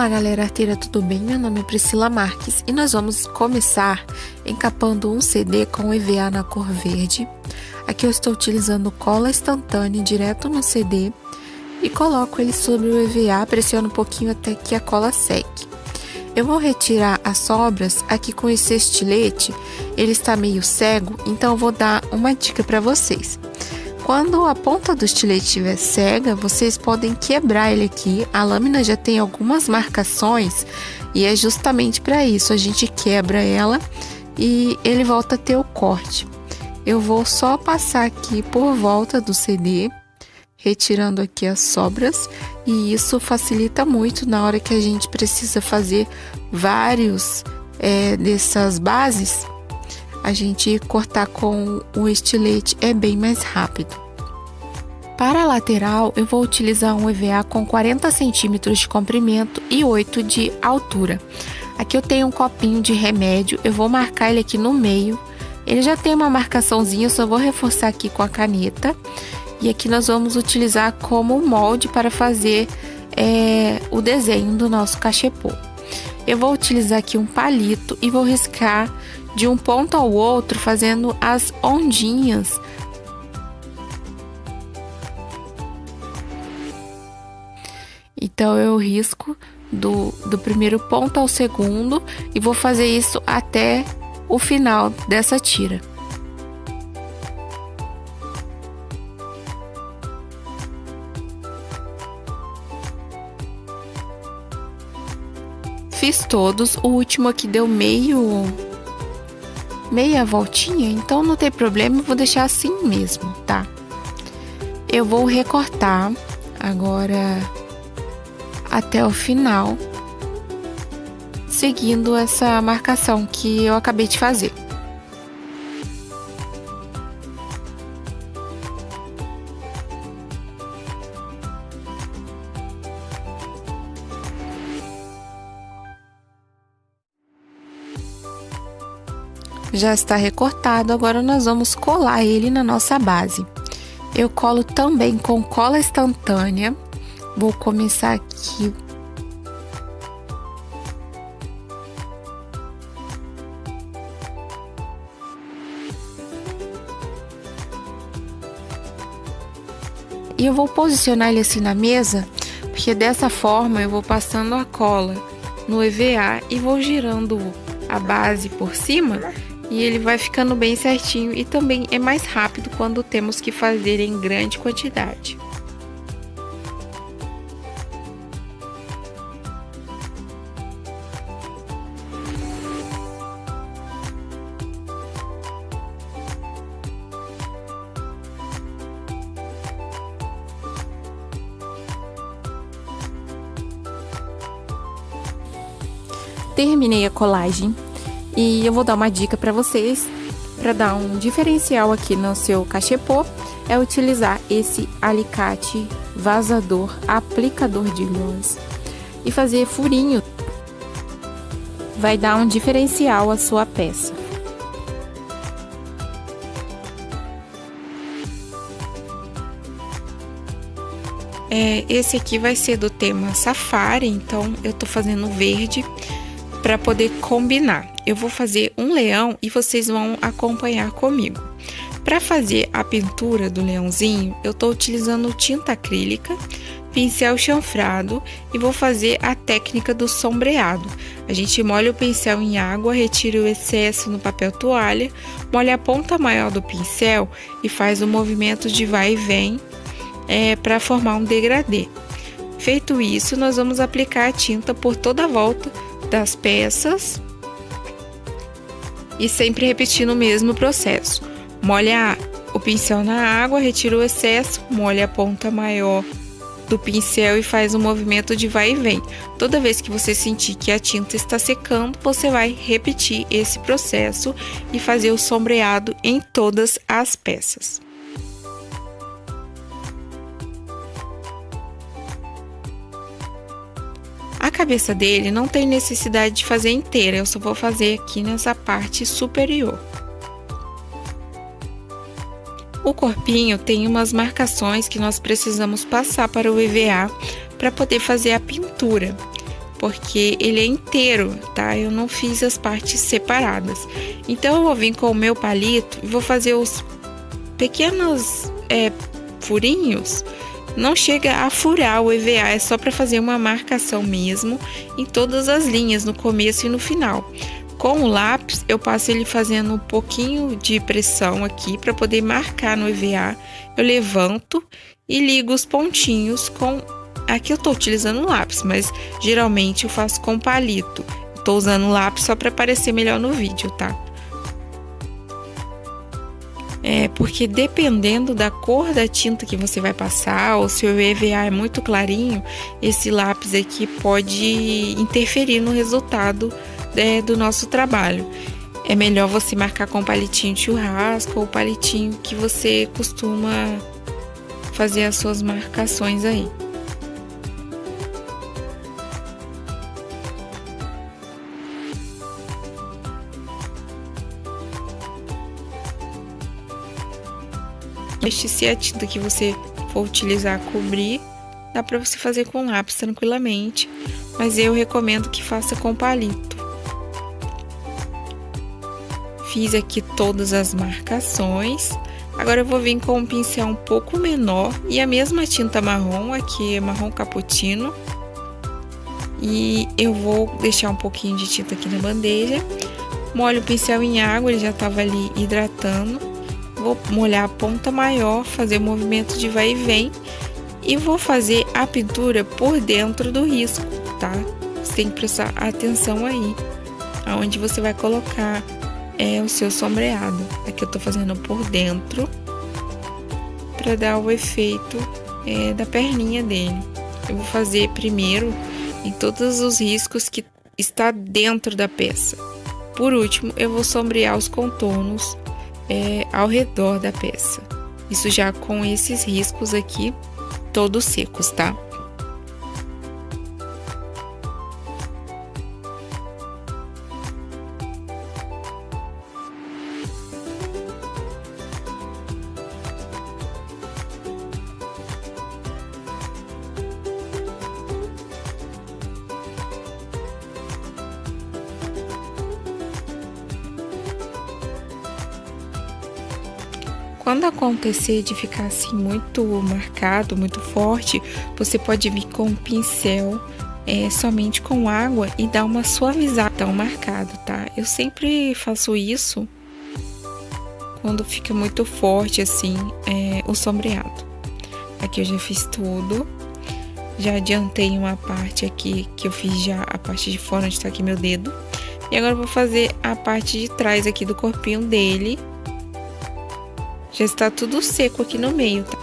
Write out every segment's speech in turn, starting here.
Olá galera arteira, tudo bem? Meu nome é Priscila Marques e nós vamos começar encapando um CD com EVA na cor verde. Aqui eu estou utilizando cola instantânea direto no CD e coloco ele sobre o EVA, pressiono um pouquinho até que a cola seque. Eu vou retirar as sobras aqui com esse estilete, ele está meio cego, então eu vou dar uma dica para vocês. Quando a ponta do estilete estiver cega, vocês podem quebrar ele aqui. A lâmina já tem algumas marcações e é justamente para isso. A gente quebra ela e ele volta a ter o corte. Eu vou só passar aqui por volta do CD, retirando aqui as sobras. E isso facilita muito na hora que a gente precisa fazer vários dessas bases. A gente cortar com o estilete é bem mais rápido. Para a lateral, eu vou utilizar um EVA com 40 centímetros de comprimento e 8 de altura. Aqui eu tenho um copinho de remédio, eu vou marcar ele aqui no meio. Ele já tem uma marcaçãozinha, eu só vou reforçar aqui com a caneta. E aqui nós vamos utilizar como molde para fazer o desenho do nosso cachepô. Eu vou utilizar aqui um palito e vou riscar de um ponto ao outro, fazendo as ondinhas. Então, eu risco do primeiro ponto ao segundo e vou fazer isso até o final dessa tira. Fiz todos, o último aqui deu meia voltinha, então não tem problema, eu vou deixar assim mesmo, tá? Eu vou recortar agora até o final, seguindo essa marcação que eu acabei de fazer. Já está recortado, agora nós vamos colar ele na nossa base. Eu colo também com cola instantânea. Vou começar aqui. E eu vou posicionar ele assim na mesa, porque dessa forma eu vou passando a cola no EVA e vou girando a base por cima. E ele vai ficando bem certinho e também é mais rápido quando temos que fazer em grande quantidade. Terminei a colagem. E eu vou dar uma dica para vocês, para dar um diferencial aqui no seu cachepô, é utilizar esse alicate vazador, aplicador de luz e fazer furinho. Vai dar um diferencial à sua peça. Esse aqui vai ser do tema safari, então eu tô fazendo verde para poder combinar. Eu vou fazer um leão e vocês vão acompanhar comigo. Para fazer a pintura do leãozinho, eu estou utilizando tinta acrílica, pincel chanfrado e vou fazer a técnica do sombreado. A gente molha o pincel em água, retira o excesso no papel toalha, molha a ponta maior do pincel e faz o movimento de vai e vem para formar um degradê. Feito isso, nós vamos aplicar a tinta por toda a volta das peças e sempre repetindo o mesmo processo. Molha o pincel na água, retira o excesso, molha a ponta maior do pincel e faz um movimento de vai e vem. Toda vez que você sentir que a tinta está secando, você vai repetir esse processo e fazer o sombreado em todas as peças. A cabeça dele não tem necessidade de fazer inteira, eu só vou fazer aqui nessa parte superior. O corpinho tem umas marcações que nós precisamos passar para o EVA para poder fazer a pintura. porque ele é inteiro, tá? Eu não fiz as partes separadas. Então eu vou vir com o meu palito e vou fazer os pequenos furinhos. Não chega a furar o EVA, é só para fazer uma marcação mesmo em todas as linhas, no começo e no final. Com o lápis, eu passo ele fazendo um pouquinho de pressão aqui para poder marcar no EVA. Eu levanto e ligo os pontinhos com... Aqui eu tô utilizando lápis, mas geralmente eu faço com palito. Tô usando lápis só para aparecer melhor no vídeo, tá? Porque dependendo da cor da tinta que você vai passar, ou se o EVA é muito clarinho, esse lápis aqui pode interferir no resultado do nosso trabalho. É melhor você marcar com palitinho de churrasco ou palitinho que você costuma fazer as suas marcações aí. Se a tinta que você for utilizar cobrir, dá para você fazer com lápis tranquilamente, mas eu recomendo que faça com palito. Fiz aqui todas as marcações. Agora eu vou vir com um pincel um pouco menor e a mesma tinta marrom, aqui é marrom cappuccino. E eu vou deixar um pouquinho de tinta aqui na bandeja. Molho o pincel em água, ele já estava ali hidratando. Vou molhar a ponta maior, fazer o movimento de vai e vem e vou fazer a pintura por dentro do risco, tá? Você tem que prestar atenção aí, aonde você vai colocar o seu sombreado. Aqui eu tô fazendo por dentro para dar o efeito da perninha dele. Eu vou fazer primeiro em todos os riscos que está dentro da peça. Por último, eu vou sombrear os contornos ao redor da peça. Isso já com esses riscos aqui todos secos, tá? Quando acontecer de ficar assim muito marcado, muito forte, você pode vir com um pincel somente com água e dar uma suavizada tão marcado, tá? Eu sempre faço isso quando fica muito forte assim o sombreado. Aqui eu já fiz tudo, já adiantei uma parte aqui que eu fiz já a parte de fora onde tá aqui meu dedo. E agora eu vou fazer a parte de trás aqui do corpinho dele. Já está tudo seco aqui no meio, tá?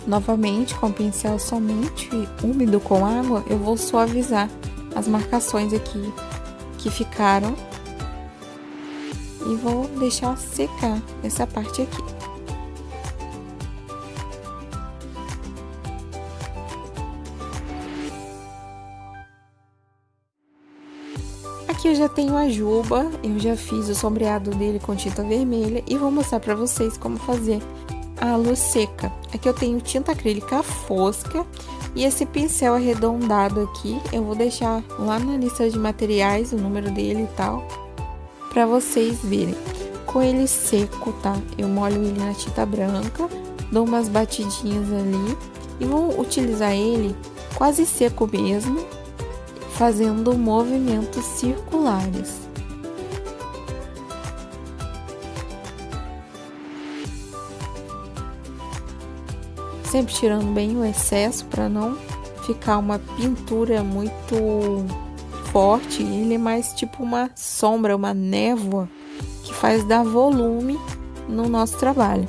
Novamente, com o pincel somente úmido com água, eu vou suavizar as marcações aqui que ficaram e vou deixar secar essa parte aqui. Aqui eu já tenho a juba, eu já fiz o sombreado dele com tinta vermelha e vou mostrar para vocês como fazer a luz seca. Aqui eu tenho tinta acrílica fosca e esse pincel arredondado aqui, eu vou deixar lá na lista de materiais, o número dele e tal, para vocês verem. Com ele seco, tá? Eu molho ele na tinta branca, dou umas batidinhas ali e vou utilizar ele quase seco mesmo, fazendo movimentos circulares. sempre tirando bem o excesso para não ficar uma pintura muito forte. Ele é mais tipo uma sombra, uma névoa que faz dar volume no nosso trabalho.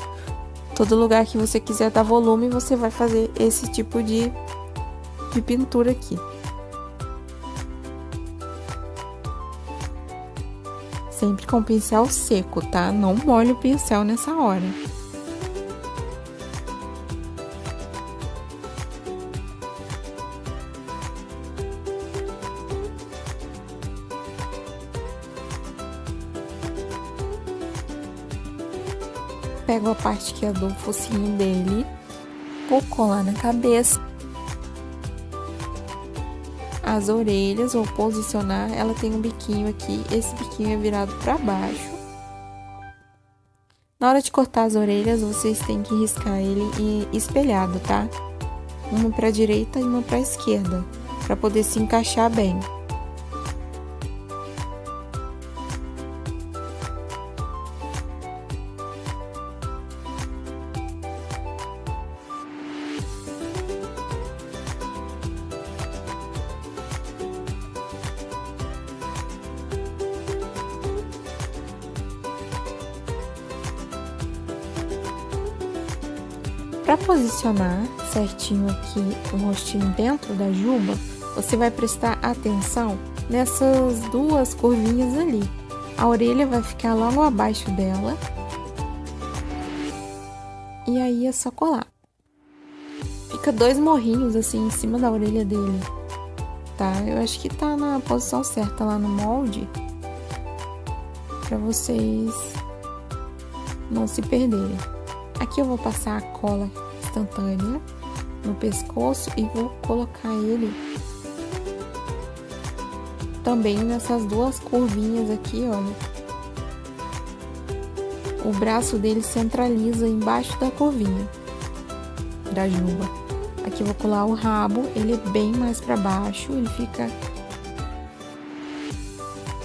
Todo lugar que você quiser dar volume, você vai fazer esse tipo de pintura aqui. Sempre com o pincel seco, tá? Não molhe o pincel nessa hora. Pego a parte que é do focinho dele, vou colar na cabeça. As orelhas, vou posicionar, ela tem um biquinho aqui, esse biquinho é virado para baixo. Na hora de cortar as orelhas, vocês têm que riscar ele espelhado, tá? Uma para a direita e uma para a esquerda, para poder se encaixar bem. Para posicionar certinho aqui o rostinho dentro da juba, você vai prestar atenção nessas duas curvinhas ali. A orelha vai ficar logo abaixo dela. E aí é só colar. Fica dois morrinhos assim em cima da orelha dele, tá? Eu acho que tá na posição certa lá no molde, para vocês não se perderem. Aqui eu vou passar a cola instantânea no pescoço e vou colocar ele também nessas duas curvinhas aqui, olha. O braço dele centraliza embaixo da curvinha da juba. Aqui eu vou colar o rabo, ele é bem mais para baixo, ele fica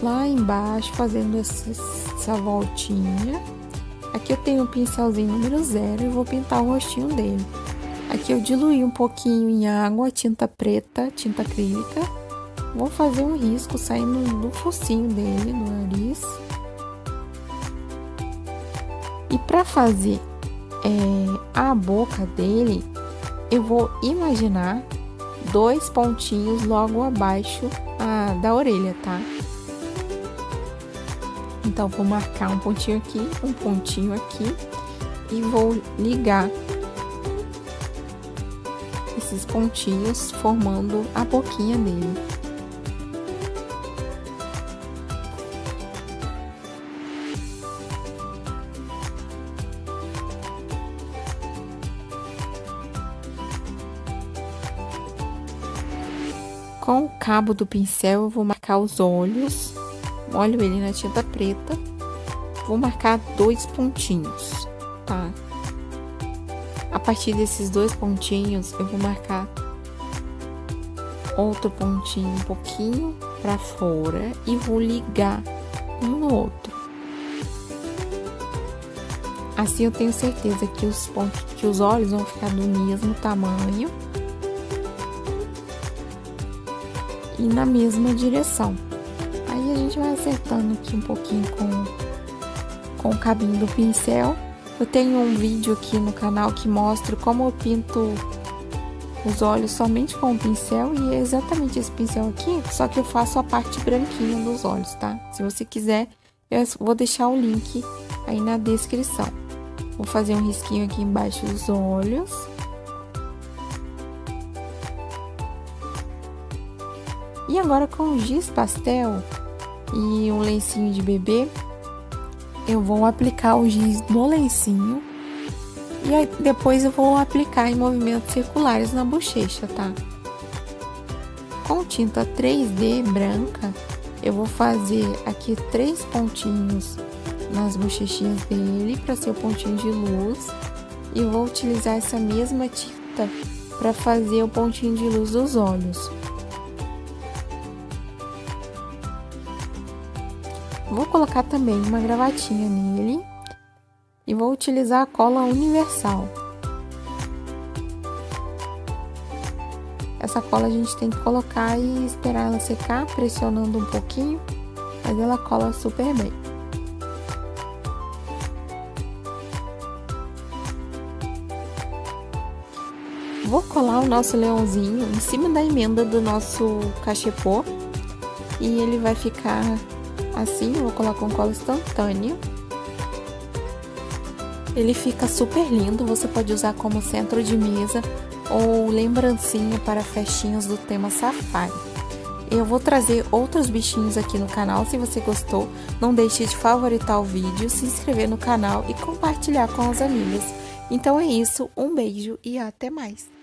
lá embaixo fazendo essa voltinha. Aqui eu tenho o pincelzinho número 0 e vou pintar o rostinho dele. Aqui eu diluí um pouquinho em água, tinta preta, tinta acrílica. Vou fazer um risco saindo do focinho dele, do nariz. E para fazer a boca dele, eu vou imaginar dois pontinhos logo abaixo da orelha, tá? Então, vou marcar um pontinho aqui e vou ligar esses pontinhos, formando a boquinha dele. Com o cabo do pincel, eu vou marcar os olhos. Molho ele na tinta preta, vou marcar dois pontinhos, tá? A partir desses dois pontinhos, eu vou marcar outro pontinho um pouquinho para fora e vou ligar um no outro. Assim eu tenho certeza que os olhos vão ficar do mesmo tamanho e na mesma direção. Aí a gente vai acertando aqui um pouquinho com o cabinho do pincel. Eu tenho um vídeo aqui no canal que mostra como eu pinto os olhos somente com o pincel, e é exatamente esse pincel aqui, só que eu faço a parte branquinha dos olhos, tá? Se você quiser, eu vou deixar o link aí na descrição. Vou fazer um risquinho aqui embaixo dos olhos. E agora com o giz pastel e um lencinho de bebê, eu vou aplicar o giz no lencinho e aí depois eu vou aplicar em movimentos circulares na bochecha, tá? Com tinta 3D branca, eu vou fazer aqui 3 pontinhos nas bochechinhas dele para ser o pontinho de luz, e vou utilizar essa mesma tinta para fazer o pontinho de luz dos olhos. Vou colocar também uma gravatinha nele e vou utilizar a cola universal. nossa cola a gente tem que colocar e esperar ela secar, pressionando um pouquinho, mas ela cola super bem. Vou colar o nosso leãozinho em cima da emenda do nosso cachepô e ele vai ficar assim. Eu vou colar com cola instantânea. Ele fica super lindo, você pode usar como centro de mesa ou lembrancinha para festinhas do tema safari. Eu vou trazer outros bichinhos aqui no canal. Se você gostou, não deixe de favoritar o vídeo, se inscrever no canal e compartilhar com as amigas. Então é isso, um beijo e até mais!